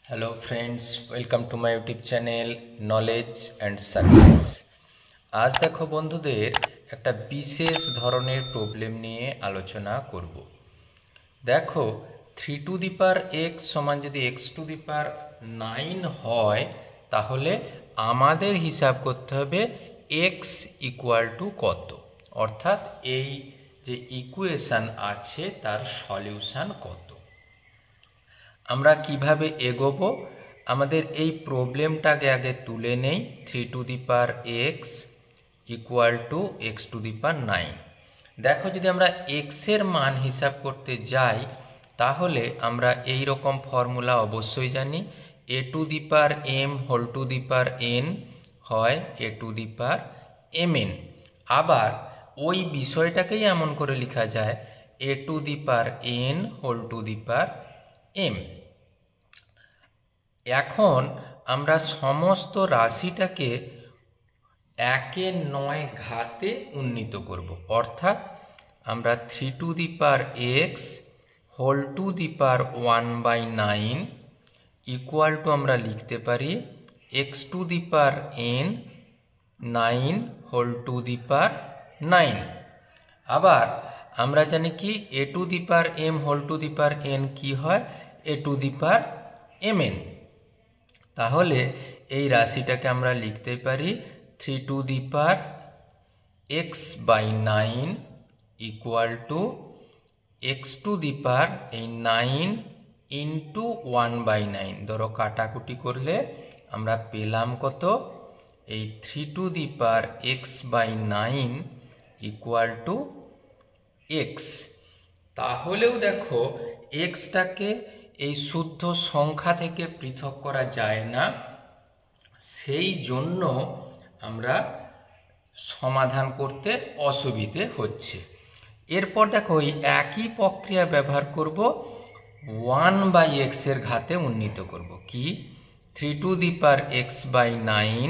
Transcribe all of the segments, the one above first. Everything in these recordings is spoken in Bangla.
Hello friends, welcome to my YouTube channel knowledge and success. আজ দেখো বন্ধুদের একটা বিশেষ ধরনের প্রবলেম নিয়ে আলোচনা করব। দেখো 3 টু দি পাওয়ার এক্স সমান যদি এক্স টু দি পাওয়ার 9 হয়, তাহলে আমাদের হিসাব করতে হবে এক্স ইকুয়াল টু কত, অর্থাৎ এই যে ইকুয়েশন আছে তার সলিউশন কত। আমরা কিভাবে এগোবো, আমাদের এই প্রবলেমটাকে আগে তুলে নেই। 3 to the power x equal to x to the power 9। দেখো, যদি আমরা এক্সের মান হিসাব করতে যাই তাহলে আমরা এই রকম ফর্মুলা অবশ্যই জানি। A to the power M whole to the power n হয় a to the power m n. আবার ওই বিষয়টাকেই এমন করে লেখা যায় a to the power n whole to the power m. এখন আমরা সমস্ত রাশিটাকে 1-এর 9 ঘাতে উন্নীত করব, অর্থাৎ আমরা 3 to the power x whole to the power 1/9 equal to আমরা লিখতে পারি x to the power n 9 whole to the power 9। আবার আমরা জানি কি a to the power M whole to the power n কি হয়, a to the power m n. তাহলে এই রাশিটাকে আমরা লিখতে পারি 3 to the power x by 9 equal to x to the পাওয়ার এই 9 ইন্টু 1/9। ধরো কাটাকুটি করলে আমরা পেলাম কত, এই 3 to the power x by 9 equal to X. তাহলেও দেখো এক্সটাকে এই শুদ্ধ সংখ্যা থেকে পৃথক করা যায় না, সেই জন্য আমরা সমাধান করতে অসুবিধে হচ্ছে। এরপর দেখো এই একই প্রক্রিয়া ব্যবহার করব 1/x এর ঘাতে উন্নীত করব। কি 3 to the power x by 9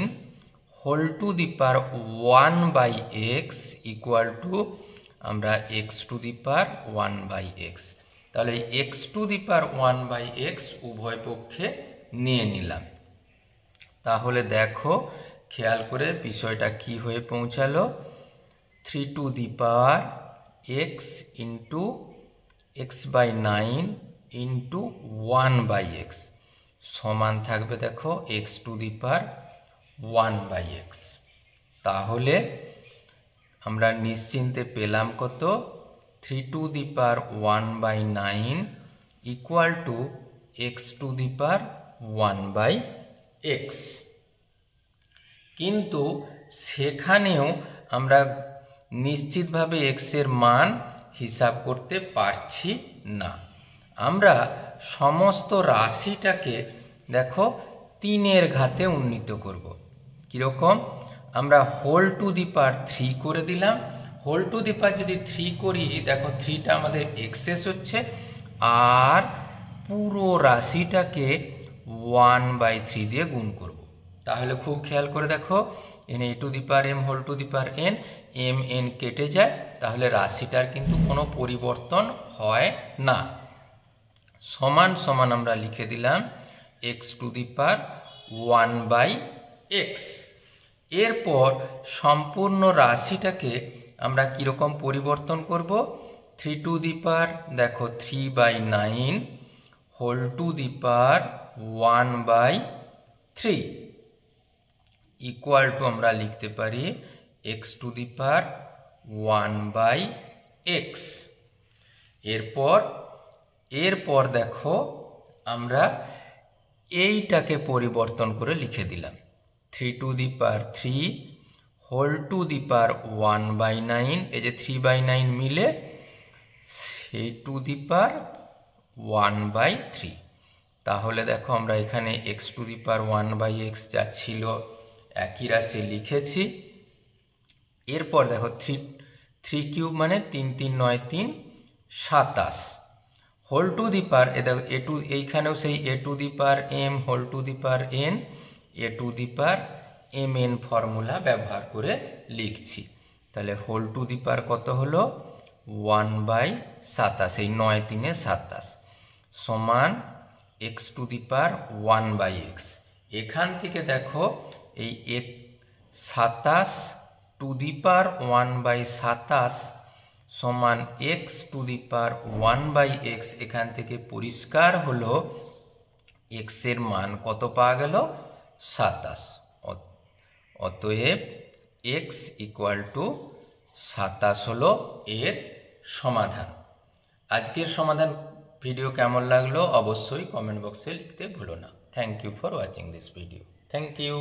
whole to the power 1/x equal to আমরা x to the power 1/x। তাহলে x to the power 1/x উভয় পক্ষে নিয়ে নিলাম। তাহলে দেখো খেয়াল করে বিষয়টা কি হয়ে পৌঁছালো, 3 to the power X into X by 9 into 1/x সমান থাকবে দেখো x to the power 1/x। তাহলে আমরা নিশ্চিন্তে পেলাম কত, 3 to the power 1/9 equal to x to the power 1/x। কিন্তু সেখানেও আমরা নিশ্চিতভাবে এক্সের মান হিসাব করতে পারছি না। আমরা সমস্ত রাশিটাকে দেখো 3-এর ঘাতে উন্নীত করব। কীরকম, আমরা হোল টু দি পাওয়ার 3 করে দিলাম। হোল টু দি পাওয়ার যদি 3 করি, দেখো 3টা আমাদের এক্সেস হচ্ছে, আর পুরো রাশিটাকে 1/3 দিয়ে গুণ করব। তাহলে খুব খেয়াল করে দেখো, N A to the power M whole to the power N, M N কেটে যায়, তাহলে রাশিটার কিন্তু কোনো পরিবর্তন হয় না। সমান সমান আমরা লিখে দিলাম x to the power 1/x। এরপর সম্পূর্ণ রাশিটাকে আমরা কীরকম পরিবর্তন করব, 3 টু দি পাওয়ার দেখো 3/9 whole to the power 1/3 equal to আমরা লিখতে পারি x to the power 1/x। এরপর দেখো আমরা এইটাকে পরিবর্তন করে লিখে দিলাম 3 to the power 3 whole to the power 1/9, এই যে 3/9 মিলে সেই টু দি পাওয়ার 1/3। তাহলে দেখো আমরা এখানে x to the power 1/x যা ছিল একই রাশি লিখেছি। এরপর দেখো 3 কিউব মানে 3 3 9 3 27 হোল টু দি পাওয়ার দেখো এ টু, এইখানেও সেই a to the power M whole to the power n, A to the power m n formula ব্যবহার করে লিখছি। তাহলে হোল টু দি পাওয়ার কত হলো 1/27, এই 9 3 27 সমান x to the power 1/x। এখান থেকে দেখো এই 27 টু দি পাওয়ার 1/27 সমান x to the power 1/x। এখান থেকে পরিষ্কার হলো এক্স এর মান কত পাওয়া গেল, 27। অতএব এক্স ইকুয়াল টু 27 হলো এর সমাধান। আজকের সমাধান ভিডিও কেমন লাগলো অবশ্যই কমেন্ট বক্সে লিখতে ভুলো না। Thank you for watching this video. Thank you.